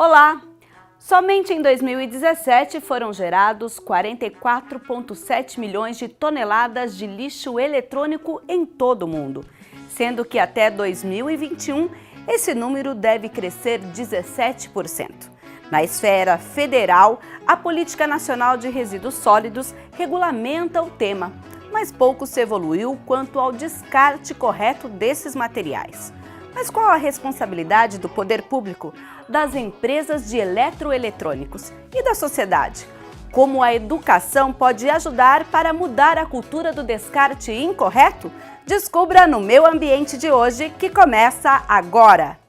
Olá! Somente em 2017 foram gerados 44,7 milhões de toneladas de lixo eletrônico em todo o mundo, sendo que até 2021 esse número deve crescer 17%. Na esfera federal, a Política Nacional de Resíduos Sólidos regulamenta o tema, mas pouco se evoluiu quanto ao descarte correto desses materiais. Mas qual a responsabilidade do poder público, das empresas de eletroeletrônicos e da sociedade? Como a educação pode ajudar para mudar a cultura do descarte incorreto? Descubra no Meu Ambiente de hoje, que começa agora!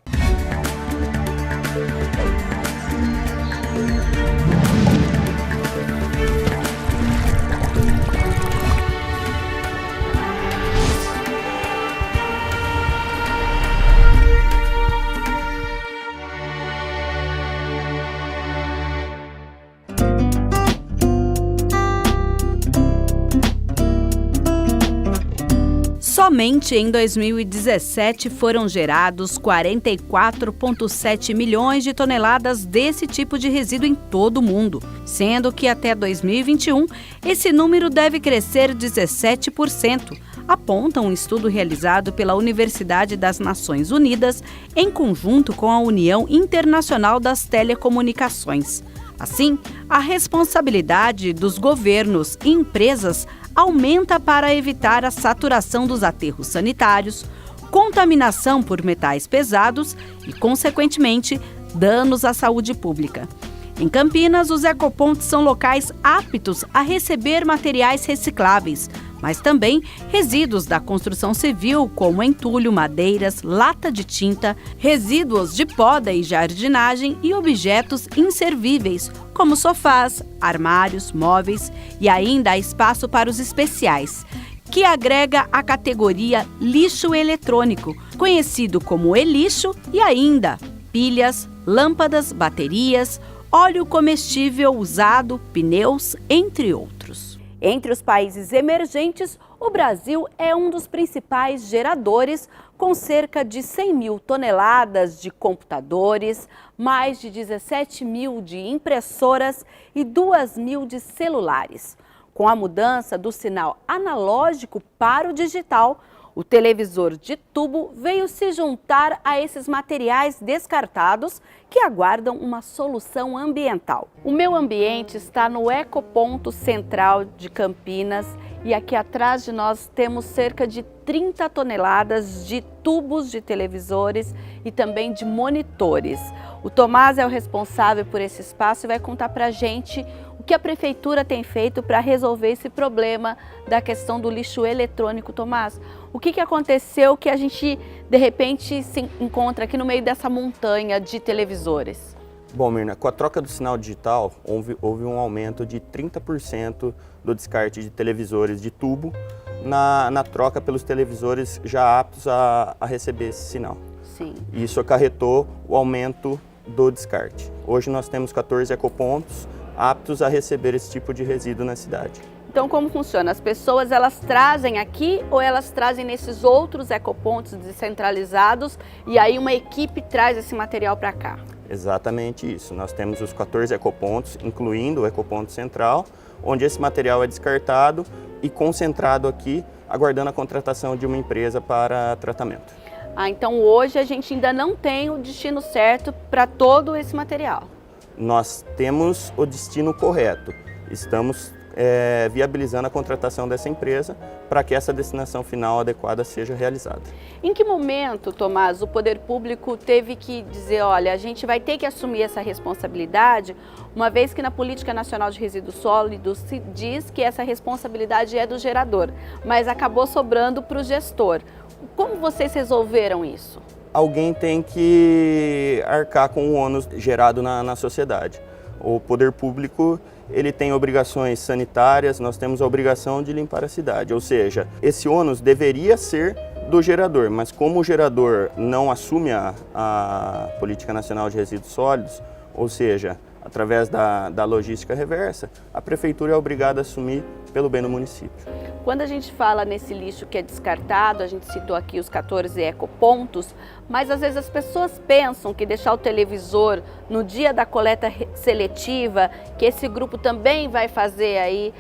Somente em 2017 foram gerados 44,7 milhões de toneladas desse tipo de resíduo em todo o mundo, sendo que até 2021 esse número deve crescer 17%, aponta um estudo realizado pela Universidade das Nações Unidas em conjunto com a União Internacional das Telecomunicações. Assim, a responsabilidade dos governos e empresas aumenta para evitar a saturação dos aterros sanitários, contaminação por metais pesados e, consequentemente, danos à saúde pública. Em Campinas, os ecopontos são locais aptos a receber materiais recicláveis, mas também resíduos da construção civil, como entulho, madeiras, lata de tinta, resíduos de poda e jardinagem e objetos inservíveis, como sofás, armários, móveis, e ainda há espaço para os especiais, que agrega a categoria lixo eletrônico, conhecido como e-lixo, e ainda pilhas, lâmpadas, baterias, óleo comestível usado, pneus, entre outros. Entre os países emergentes, o Brasil é um dos principais geradores, com cerca de 100 mil toneladas de computadores, mais de 17 mil de impressoras e 2 mil de celulares. Com a mudança do sinal analógico para o digital, o televisor de tubo veio se juntar a esses materiais descartados que aguardam uma solução ambiental. O Meu Ambiente está no Ecoponto Central de Campinas e aqui atrás de nós temos cerca de 30 toneladas de tubos de televisores e também de monitores. O Tomás é o responsável por esse espaço e vai contar pra gente o que a prefeitura tem feito para resolver esse problema da questão do lixo eletrônico. Tomás, o que aconteceu que a gente de repente se encontra aqui no meio dessa montanha de televisores? Bom, Mirna, com a troca do sinal digital, houve um aumento de 30% do descarte de televisores de tubo na troca pelos televisores já aptos a receber esse sinal. Sim. Isso acarretou o aumento do descarte. Hoje nós temos 14 ecopontos aptos a receber esse tipo de resíduo na cidade. Então, como funciona? As pessoas, elas trazem aqui ou elas trazem nesses outros ecopontos descentralizados e aí uma equipe traz esse material para cá? Exatamente isso. Nós temos os 14 ecopontos, incluindo o ecoponto central, onde esse material é descartado e concentrado aqui, aguardando a contratação de uma empresa para tratamento. Então hoje a gente ainda não tem o destino certo para todo esse material? Nós temos o destino correto. Estamos viabilizando a contratação dessa empresa para que essa destinação final adequada seja realizada. Em que momento, Tomás, o poder público teve que dizer, olha, a gente vai ter que assumir essa responsabilidade, uma vez que na Política Nacional de Resíduos Sólidos se diz que essa responsabilidade é do gerador, mas acabou sobrando para o gestor. Como vocês resolveram isso? Alguém tem que arcar com o ônus gerado na sociedade. O poder público, ele tem obrigações sanitárias, nós temos a obrigação de limpar a cidade. Ou seja, esse ônus deveria ser do gerador, mas como o gerador não assume a Política Nacional de Resíduos Sólidos, ou seja, através da logística reversa, a prefeitura é obrigada a assumir pelo bem do município. Quando a gente fala nesse lixo que é descartado, a gente citou aqui os 14 ecopontos, mas às vezes as pessoas pensam que deixar o televisor no dia da coleta seletiva, que esse grupo também vai fazer aí,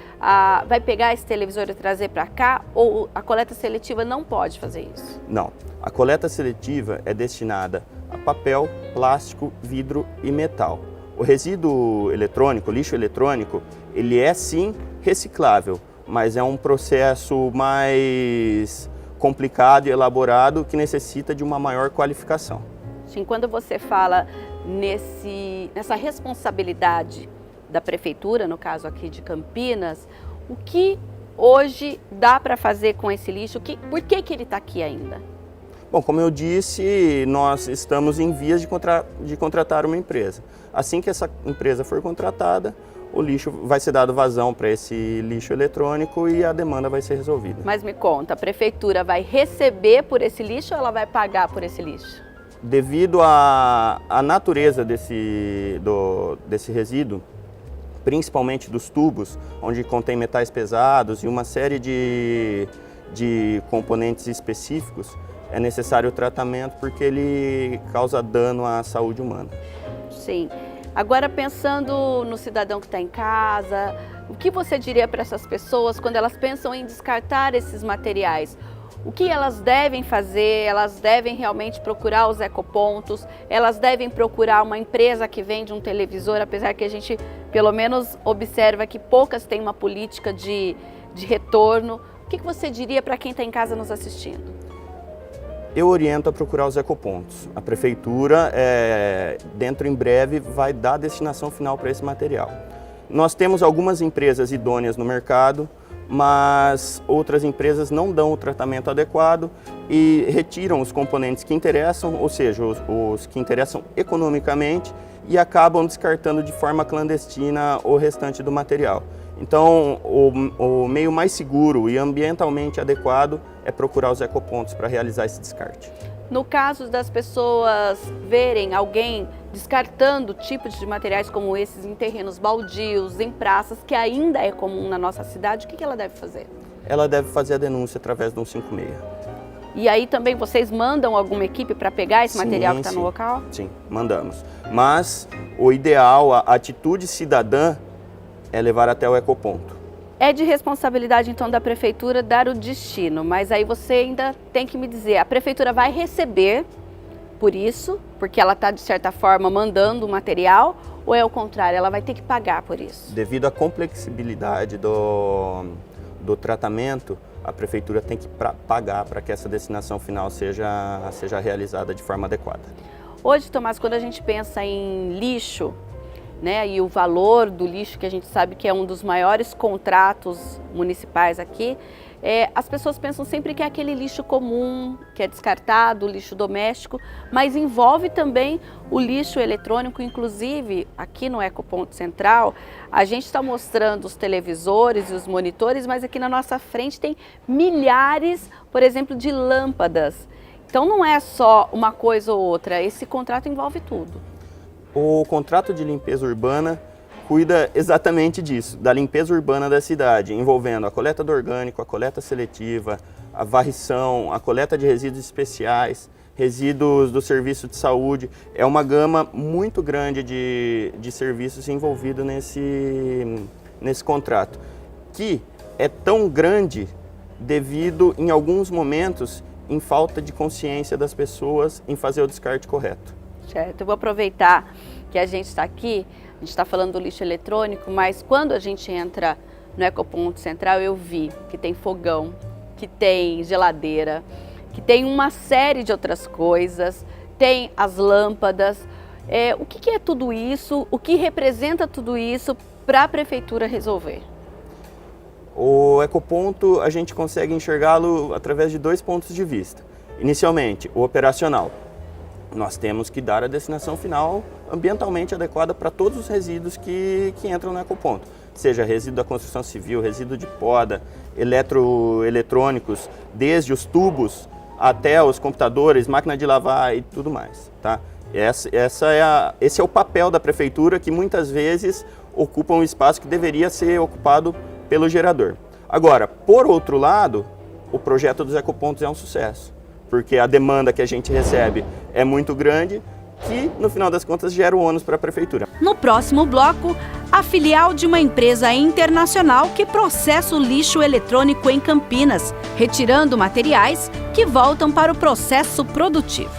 vai pegar esse televisor e trazer para cá, ou a coleta seletiva não pode fazer isso? Não, a coleta seletiva é destinada a papel, plástico, vidro e metal. O resíduo eletrônico, o lixo eletrônico, ele é sim reciclável, mas é um processo mais complicado e elaborado que necessita de uma maior qualificação. Sim, quando você fala nessa responsabilidade da prefeitura, no caso aqui de Campinas, o que hoje dá para fazer com esse lixo? Por que ele está aqui ainda? Bom, como eu disse, nós estamos em vias de contratar uma empresa. Assim que essa empresa for contratada, o lixo vai ser dado vazão para esse lixo eletrônico e a demanda vai ser resolvida. Mas me conta, a prefeitura vai receber por esse lixo ou ela vai pagar por esse lixo? Devido à natureza desse resíduo, principalmente dos tubos, onde contém metais pesados e uma série de componentes específicos, é necessário o tratamento porque ele causa dano à saúde humana. Sim. Agora, pensando no cidadão que está em casa, o que você diria para essas pessoas quando elas pensam em descartar esses materiais? O que elas devem fazer? Elas devem realmente procurar os ecopontos? Elas devem procurar uma empresa que vende um televisor, apesar que a gente, pelo menos, observa que poucas têm uma política de retorno. O que você diria para quem está em casa nos assistindo? Eu oriento a procurar os ecopontos. A prefeitura, dentro em breve, vai dar a destinação final para esse material. Nós temos algumas empresas idôneas no mercado, mas outras empresas não dão o tratamento adequado e retiram os componentes que interessam, ou seja, os que interessam economicamente, e acabam descartando de forma clandestina o restante do material. Então, o meio mais seguro e ambientalmente adequado é procurar os ecopontos para realizar esse descarte. No caso das pessoas verem alguém descartando tipos de materiais como esses em terrenos baldios, em praças, que ainda é comum na nossa cidade, o que ela deve fazer? Ela deve fazer a denúncia através do 156. E aí também vocês mandam alguma equipe para pegar esse material que está no local? Sim, mandamos. Mas o ideal, a atitude cidadã, é levar até o ecoponto. É de responsabilidade, então, da prefeitura dar o destino, mas aí você ainda tem que me dizer, a prefeitura vai receber por isso, porque ela está, de certa forma, mandando o material, ou é o contrário, ela vai ter que pagar por isso? Devido à complexibilidade do tratamento, a prefeitura tem que pagar para que essa destinação final seja realizada de forma adequada. Hoje, Tomás, quando a gente pensa em lixo, né, e o valor do lixo, que a gente sabe que é um dos maiores contratos municipais aqui, as pessoas pensam sempre que é aquele lixo comum, que é descartado, o lixo doméstico, mas envolve também o lixo eletrônico. Inclusive, aqui no Ecoponto Central, a gente está mostrando os televisores e os monitores, mas aqui na nossa frente tem milhares, por exemplo, de lâmpadas. Então não é só uma coisa ou outra, esse contrato envolve tudo. O contrato de limpeza urbana cuida exatamente disso, da limpeza urbana da cidade, envolvendo a coleta do orgânico, a coleta seletiva, a varrição, a coleta de resíduos especiais, resíduos do serviço de saúde. É uma gama muito grande de serviços envolvidos nesse contrato, que é tão grande devido, em alguns momentos, em falta de consciência das pessoas em fazer o descarte correto. Certo, eu vou aproveitar que a gente está aqui, a gente está falando do lixo eletrônico, mas quando a gente entra no Ecoponto Central, eu vi que tem fogão, que tem geladeira, que tem uma série de outras coisas, tem as lâmpadas. O que é tudo isso? O que representa tudo isso para a prefeitura resolver? O ecoponto, a gente consegue enxergá-lo através de dois pontos de vista. Inicialmente, o operacional. Nós temos que dar a destinação final ambientalmente adequada para todos os resíduos que entram no ecoponto. Seja resíduo da construção civil, resíduo de poda, eletrônicos, desde os tubos até os computadores, máquina de lavar e tudo mais. Tá? Esse é o papel da prefeitura, que muitas vezes ocupa um espaço que deveria ser ocupado pelo gerador. Agora, por outro lado, o projeto dos ecopontos é um sucesso, porque a demanda que a gente recebe é muito grande, que no final das contas gera o ônus para a prefeitura. No próximo bloco, a filial de uma empresa internacional que processa o lixo eletrônico em Campinas, retirando materiais que voltam para o processo produtivo.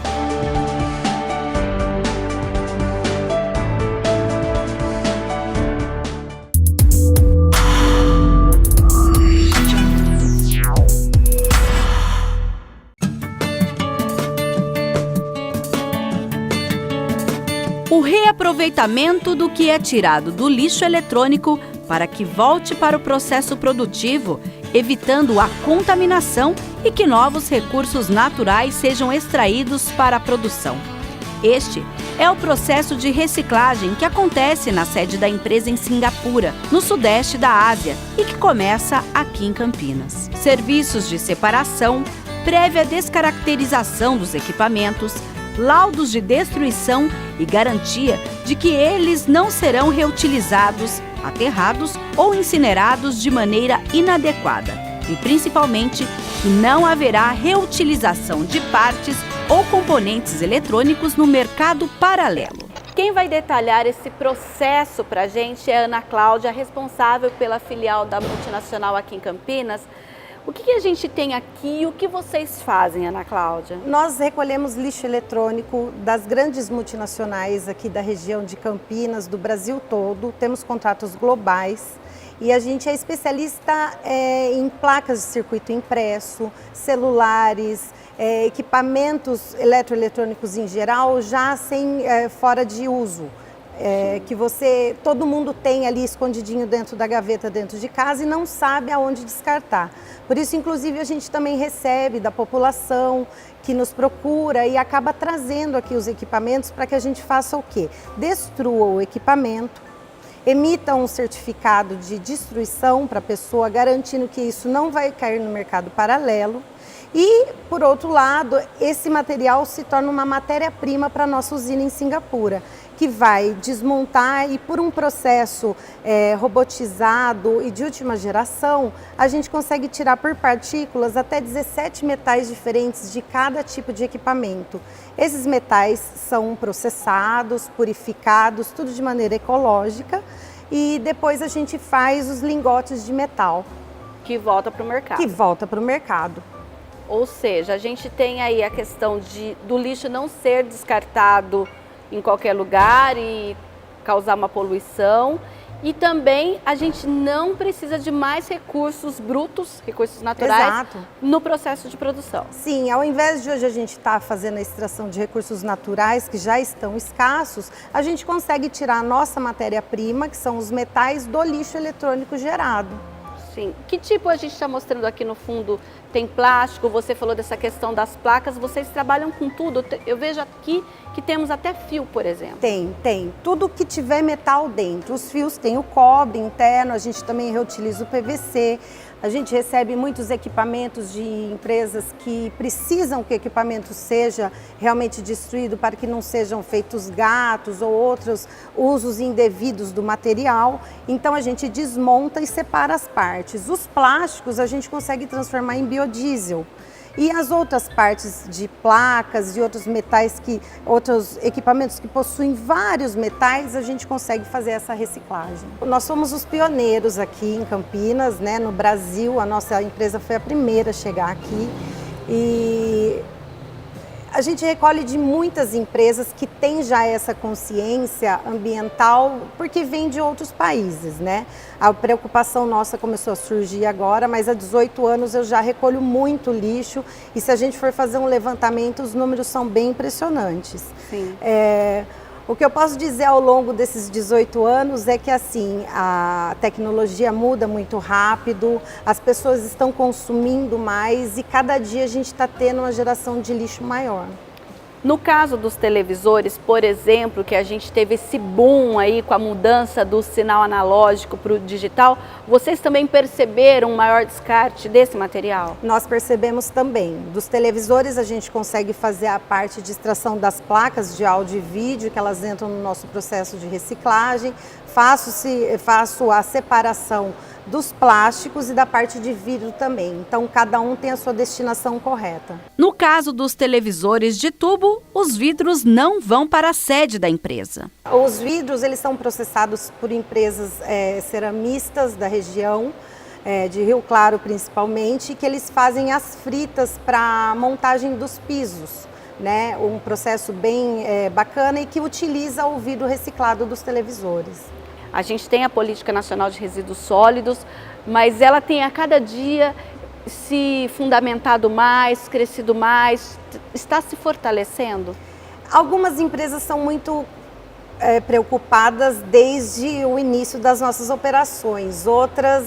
O reaproveitamento do que é tirado do lixo eletrônico para que volte para o processo produtivo, evitando a contaminação e que novos recursos naturais sejam extraídos para a produção. Este é o processo de reciclagem que acontece na sede da empresa em Singapura, no sudeste da Ásia, e que começa aqui em Campinas. Serviços de separação, prévia descaracterização dos equipamentos, laudos de destruição e garantia de que eles não serão reutilizados, aterrados ou incinerados de maneira inadequada. E principalmente que não haverá reutilização de partes ou componentes eletrônicos no mercado paralelo. Quem vai detalhar esse processo para a gente é a Ana Cláudia, responsável pela filial da multinacional aqui em Campinas. O que a gente tem aqui e o que vocês fazem, Ana Cláudia? Nós recolhemos lixo eletrônico das grandes multinacionais aqui da região de Campinas, do Brasil todo. Temos contratos globais e a gente é especialista em placas de circuito impresso, celulares, equipamentos eletroeletrônicos em geral, já fora de uso. Que todo mundo tem ali escondidinho dentro da gaveta, dentro de casa, e não sabe aonde descartar. Por isso, inclusive, a gente também recebe da população que nos procura e acaba trazendo aqui os equipamentos para que a gente faça o quê? Destrua o equipamento, emita um certificado de destruição para a pessoa, garantindo que isso não vai cair no mercado paralelo. E, por outro lado, esse material se torna uma matéria-prima para a nossa usina em Singapura, que vai desmontar e, por um processo robotizado e de última geração, a gente consegue tirar por partículas até 17 metais diferentes de cada tipo de equipamento. Esses metais são processados, purificados, tudo de maneira ecológica, e depois a gente faz os lingotes de metal. Que volta para o mercado. Que volta para o mercado. Ou seja, a gente tem aí a questão do lixo não ser descartado em qualquer lugar e causar uma poluição. E também a gente não precisa de mais recursos brutos, recursos naturais, Exato. No processo de produção. Sim, ao invés de hoje a gente estar fazendo a extração de recursos naturais que já estão escassos, a gente consegue tirar a nossa matéria-prima, que são os metais, do lixo eletrônico gerado. Sim. Que tipo a gente está mostrando aqui no fundo? Tem plástico, você falou dessa questão das placas, vocês trabalham com tudo. Eu vejo aqui que temos até fio, por exemplo. Tem. Tudo que tiver metal dentro. Os fios tem o cobre interno, a gente também reutiliza o PVC. A gente recebe muitos equipamentos de empresas que precisam que o equipamento seja realmente destruído para que não sejam feitos gatos ou outros usos indevidos do material. Então a gente desmonta e separa as partes. Os plásticos a gente consegue transformar em biodiesel. E as outras partes de placas e outros metais, outros equipamentos que possuem vários metais, a gente consegue fazer essa reciclagem. Nós somos os pioneiros aqui em Campinas, né, no Brasil. A nossa empresa foi a primeira a chegar aqui e a gente recolhe de muitas empresas que têm já essa consciência ambiental, porque vem de outros países, né? A preocupação nossa começou a surgir agora, mas há 18 anos eu já recolho muito lixo e se a gente for fazer um levantamento, os números são bem impressionantes. Sim. O que eu posso dizer ao longo desses 18 anos é que assim, a tecnologia muda muito rápido, as pessoas estão consumindo mais e cada dia a gente está tendo uma geração de lixo maior. No caso dos televisores, por exemplo, que a gente teve esse boom aí com a mudança do sinal analógico para o digital, vocês também perceberam um maior descarte desse material? Nós percebemos também. Dos televisores a gente consegue fazer a parte de extração das placas de áudio e vídeo, que elas entram no nosso processo de reciclagem. Faço a separação dos plásticos e da parte de vidro também. Então, cada um tem a sua destinação correta. No caso dos televisores de tubo, os vidros não vão para a sede da empresa. Os vidros, eles são processados por empresas ceramistas da região, de Rio Claro principalmente, que eles fazem as fritas para montagem dos pisos, né? Um processo bem bacana e que utiliza o vidro reciclado dos televisores. A gente tem a Política Nacional de Resíduos Sólidos, mas ela tem a cada dia se fundamentado mais, crescido mais, está se fortalecendo? Algumas empresas são muito preocupadas desde o início das nossas operações, outras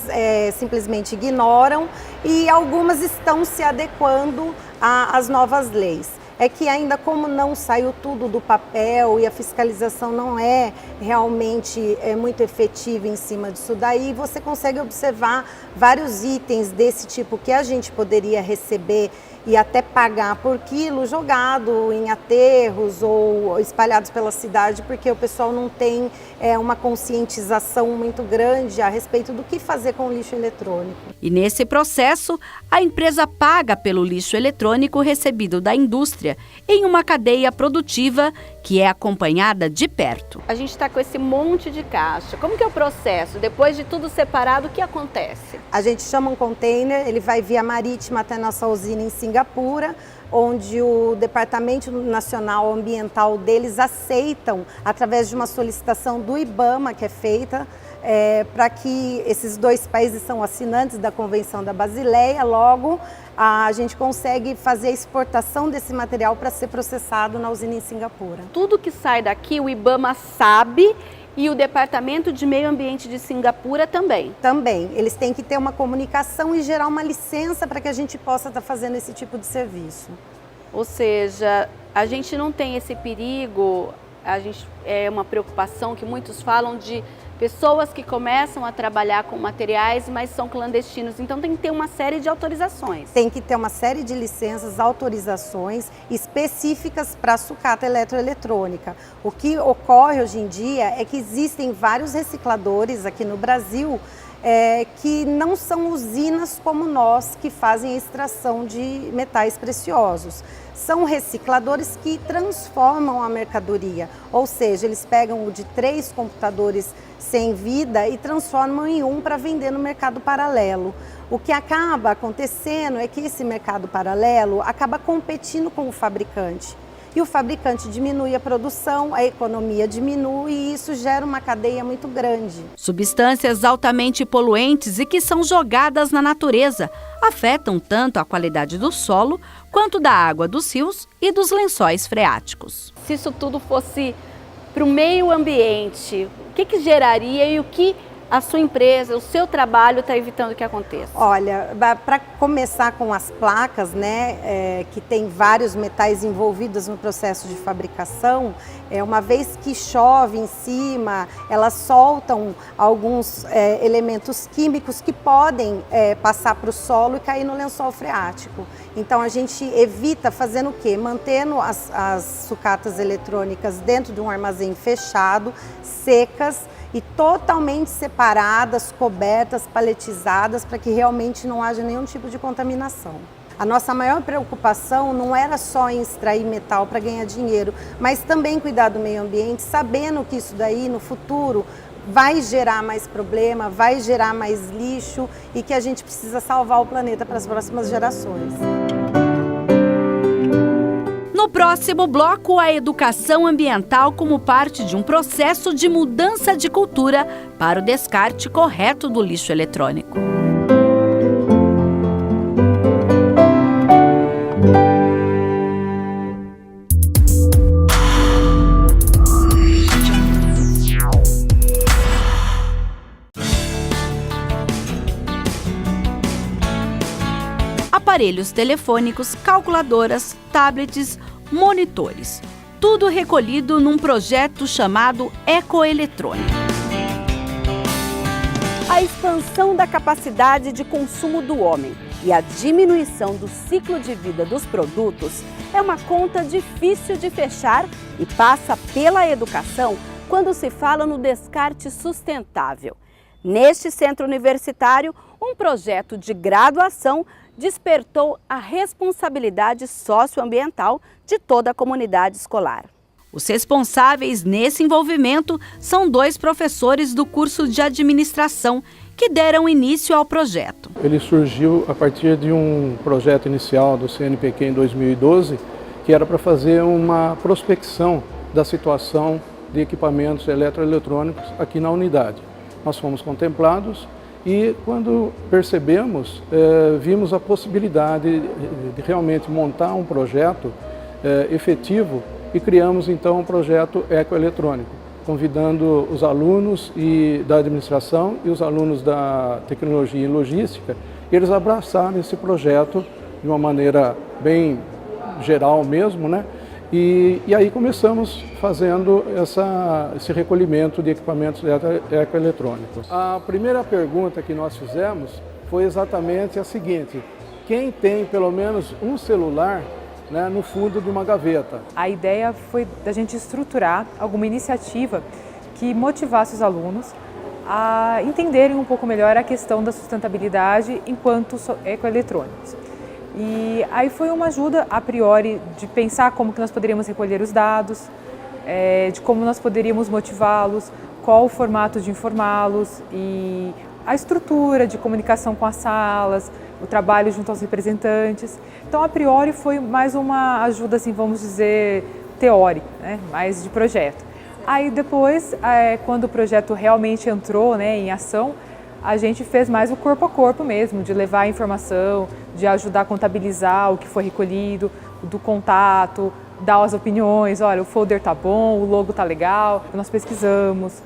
simplesmente ignoram e algumas estão se adequando às novas leis. É que ainda como não saiu tudo do papel e a fiscalização não é realmente muito efetiva em cima disso daí, você consegue observar vários itens desse tipo que a gente poderia receber e até pagar por quilo jogado em aterros ou espalhados pela cidade, porque o pessoal não tem uma conscientização muito grande a respeito do que fazer com o lixo eletrônico. E nesse processo, a empresa paga pelo lixo eletrônico recebido da indústria em uma cadeia produtiva que é acompanhada de perto. A gente está com esse monte de caixa. Como que é o processo? Depois de tudo separado, o que acontece? A gente chama um container, ele vai via marítima até nossa usina em Singapura, onde o Departamento Nacional Ambiental deles aceitam, através de uma solicitação do IBAMA que é feita, para que esses dois países são assinantes da Convenção da Basileia, logo a gente consegue fazer a exportação desse material para ser processado na usina em Singapura. Tudo que sai daqui o IBAMA sabe e o Departamento de Meio Ambiente de Singapura também? Também. Eles têm que ter uma comunicação e gerar uma licença para que a gente possa estar fazendo esse tipo de serviço. Ou seja, a gente não tem esse perigo, é uma preocupação que muitos falam de pessoas que começam a trabalhar com materiais, mas são clandestinos. Então tem que ter uma série de autorizações. Tem que ter uma série de licenças, autorizações específicas para a sucata eletroeletrônica. O que ocorre hoje em dia é que existem vários recicladores aqui no Brasil que não são usinas como nós, que fazem a extração de metais preciosos. São recicladores que transformam a mercadoria, ou seja, eles pegam de 3 computadores sem vida e transformam em um para vender no mercado paralelo. O que acaba acontecendo é que esse mercado paralelo acaba competindo com o fabricante. E o fabricante diminui a produção, a economia diminui e isso gera uma cadeia muito grande. Substâncias altamente poluentes e que são jogadas na natureza afetam tanto a qualidade do solo quanto da água dos rios e dos lençóis freáticos. Se isso tudo fosse para o meio ambiente, o que geraria e o que a sua empresa, o seu trabalho está evitando que aconteça? Olha, para começar com as placas, né, que tem vários metais envolvidos no processo de fabricação, uma vez que chove em cima, elas soltam alguns elementos químicos que podem passar para o solo e cair no lençol freático. Então a gente evita fazendo o quê? Mantendo as sucatas eletrônicas dentro de um armazém fechado, secas, e totalmente separadas, cobertas, paletizadas, para que realmente não haja nenhum tipo de contaminação. A nossa maior preocupação não era só em extrair metal para ganhar dinheiro, mas também cuidar do meio ambiente, sabendo que isso daí no futuro vai gerar mais problema, vai gerar mais lixo e que a gente precisa salvar o planeta para as próximas gerações. No próximo bloco, a educação ambiental como parte de um processo de mudança de cultura para o descarte correto do lixo eletrônico. Aparelhos telefônicos, calculadoras, tablets, monitores. Tudo recolhido num projeto chamado Ecoeletrônica. A expansão da capacidade de consumo do homem e a diminuição do ciclo de vida dos produtos é uma conta difícil de fechar e passa pela educação quando se fala no descarte sustentável. Neste centro universitário, um projeto de graduação despertou a responsabilidade socioambiental de toda a comunidade escolar. Os responsáveis nesse envolvimento são 2 professores do curso de administração que deram início ao projeto. Ele surgiu a partir de um projeto inicial do CNPq em 2012, que era para fazer uma prospecção da situação de equipamentos eletroeletrônicos aqui na unidade. Nós fomos contemplados e quando percebemos, vimos a possibilidade de realmente montar um projeto efetivo e criamos então um projeto ecoeletrônico, convidando os alunos da administração e os alunos da tecnologia e logística, eles abraçaram esse projeto de uma maneira bem geral mesmo, né? E aí começamos fazendo esse recolhimento de equipamentos ecoeletrônicos. A primeira pergunta que nós fizemos foi exatamente a seguinte: quem tem pelo menos um celular, né, no fundo de uma gaveta? A ideia foi da gente estruturar alguma iniciativa que motivasse os alunos a entenderem um pouco melhor a questão da sustentabilidade enquanto ecoeletrônicos. E aí foi uma ajuda a priori de pensar como que nós poderíamos recolher os dados, de como nós poderíamos motivá-los, qual o formato de informá-los e a estrutura de comunicação com as salas, o trabalho junto aos representantes. Então, a priori, foi mais uma ajuda, assim, vamos dizer, teórica, né? Mais de projeto. Aí depois, quando o projeto realmente entrou, né, em ação, a gente fez mais o corpo a corpo mesmo, de levar a informação, de ajudar a contabilizar o que foi recolhido, do contato, dar as opiniões, olha, o folder tá bom, o logo tá legal. Nós pesquisamos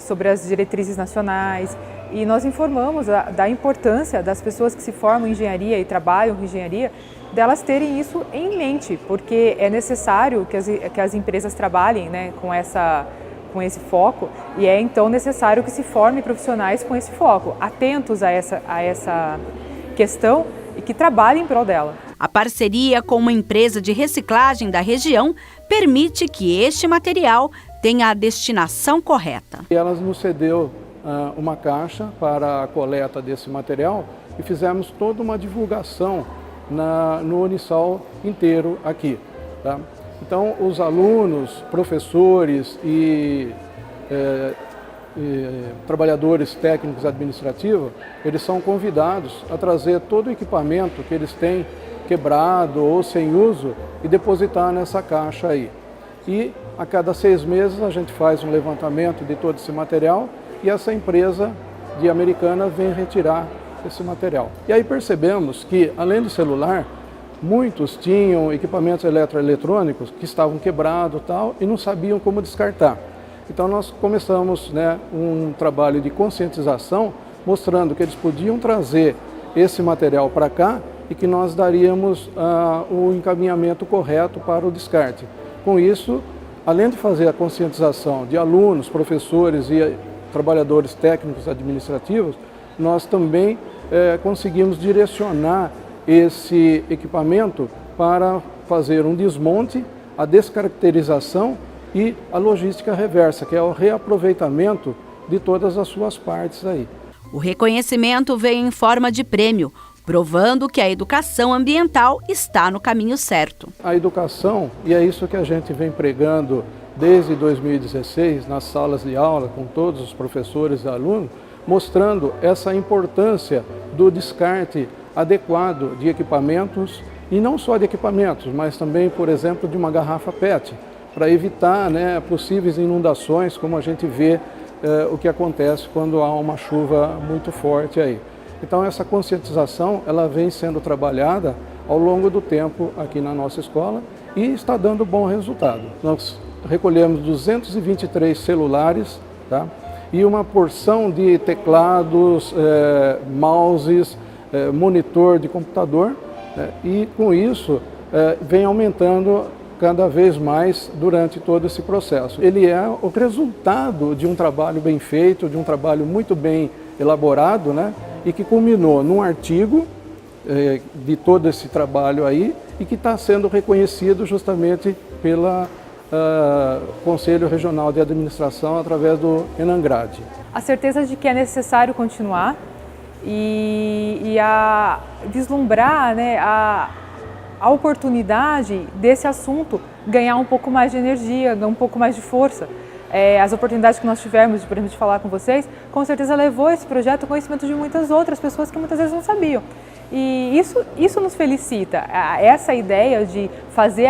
sobre as diretrizes nacionais e nós informamos da importância das pessoas que se formam em engenharia e trabalham com engenharia, delas terem isso em mente, porque é necessário que as empresas trabalhem, né, com esse foco, e é então necessário que se forme profissionais com esse foco, atentos a essa questão e que trabalhem em prol dela. A parceria com uma empresa de reciclagem da região permite que este material tenha a destinação correta. Ela nos cedeu uma caixa para a coleta desse material e fizemos toda uma divulgação no Unisal inteiro aqui, tá? Então, os alunos, professores e trabalhadores técnicos administrativos, eles são convidados a trazer todo o equipamento que eles têm quebrado ou sem uso e depositar nessa caixa aí. E a cada 6 meses a gente faz um levantamento de todo esse material e essa empresa de Americana vem retirar esse material. E aí percebemos que, além do celular, muitos tinham equipamentos eletroeletrônicos que estavam quebrados e não sabiam como descartar. Então nós começamos, né, um trabalho de conscientização, mostrando que eles podiam trazer esse material para cá e que nós daríamos o encaminhamento correto para o descarte. Com isso, além de fazer a conscientização de alunos, professores e trabalhadores técnicos administrativos, nós também conseguimos direcionar esse equipamento para fazer um desmonte, a descaracterização e a logística reversa, que é o reaproveitamento de todas as suas partes aí. O reconhecimento veio em forma de prêmio, provando que a educação ambiental está no caminho certo. A educação, e é isso que a gente vem pregando desde 2016, nas salas de aula, com todos os professores e alunos, mostrando essa importância do descarte adequado de equipamentos, e não só de equipamentos, mas também, por exemplo, de uma garrafa PET, para evitar, né, possíveis inundações, como a gente vê o que acontece quando há uma chuva muito forte aí. Então essa conscientização, ela vem sendo trabalhada ao longo do tempo aqui na nossa escola e está dando bom resultado. Nós recolhemos 223 celulares, tá? E uma porção de teclados, mouses, monitor de computador, e com isso vem aumentando cada vez mais durante todo esse processo. Ele é o resultado de um trabalho bem feito, de um trabalho muito bem elaborado, né? E que culminou num artigo de todo esse trabalho aí e que está sendo reconhecido justamente pela Conselho Regional de Administração através do Enangrade. A certeza de que é necessário continuar e a vislumbrar, né, a oportunidade desse assunto ganhar um pouco mais de energia, um pouco mais de força. As oportunidades que nós tivemos, por exemplo, de falar com vocês, com certeza levou esse projeto ao conhecimento de muitas outras pessoas que muitas vezes não sabiam. E isso nos felicita. Essa ideia de fazer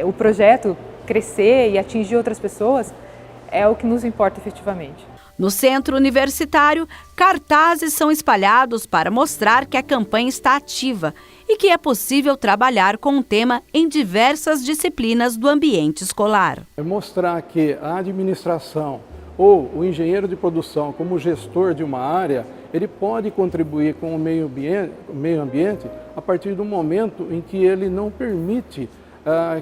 o projeto crescer e atingir outras pessoas é o que nos importa efetivamente. No centro universitário, cartazes são espalhados para mostrar que a campanha está ativa e que é possível trabalhar com o tema em diversas disciplinas do ambiente escolar. É mostrar que a administração ou o engenheiro de produção, como gestor de uma área, ele pode contribuir com o meio ambiente a partir do momento em que ele não permite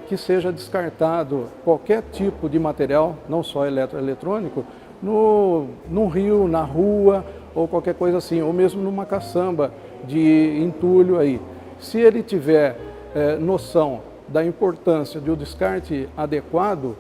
que seja descartado qualquer tipo de material, não só eletroeletrônico, num rio, na rua ou qualquer coisa assim, ou mesmo numa caçamba de entulho aí. Se ele tiver noção da importância de um descarte adequado,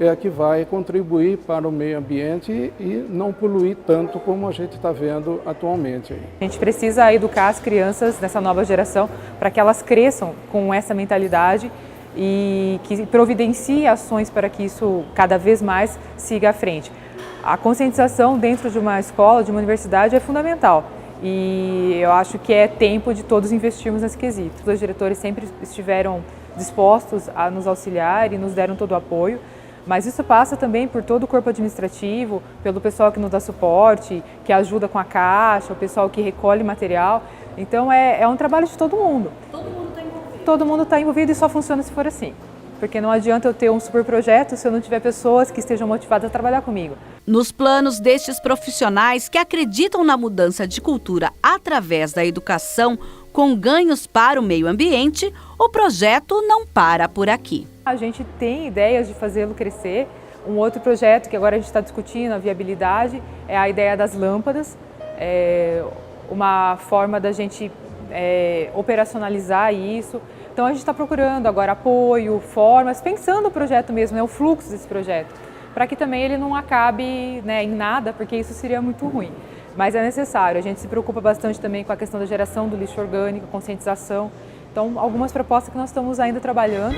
é que vai contribuir para o meio ambiente e não poluir tanto como a gente está vendo atualmente. A gente precisa educar as crianças dessa nova geração para que elas cresçam com essa mentalidade e que providencie ações para que isso cada vez mais siga à frente. A conscientização dentro de uma escola, de uma universidade é fundamental e eu acho que é tempo de todos investirmos nesse quesito. Os dois diretores sempre estiveram dispostos a nos auxiliar e nos deram todo o apoio, mas isso passa também por todo o corpo administrativo, pelo pessoal que nos dá suporte, que ajuda com a caixa, o pessoal que recolhe material. Então é um trabalho de todo mundo. Todo mundo está envolvido. Todo mundo está envolvido e só funciona se for assim. Porque não adianta eu ter um super projeto se eu não tiver pessoas que estejam motivadas a trabalhar comigo. Nos planos destes profissionais que acreditam na mudança de cultura através da educação, com ganhos para o meio ambiente, o projeto não para por aqui. A gente tem ideias de fazê-lo crescer. Um outro projeto que agora a gente está discutindo, a viabilidade, é a ideia das lâmpadas. É uma forma da gente operacionalizar isso. Então a gente está procurando agora apoio, formas, pensando o projeto mesmo, o fluxo desse projeto, para que também ele não acabe em nada, porque isso seria muito ruim. Mas é necessário, a gente se preocupa bastante também com a questão da geração do lixo orgânico, conscientização. Então, algumas propostas que nós estamos ainda trabalhando.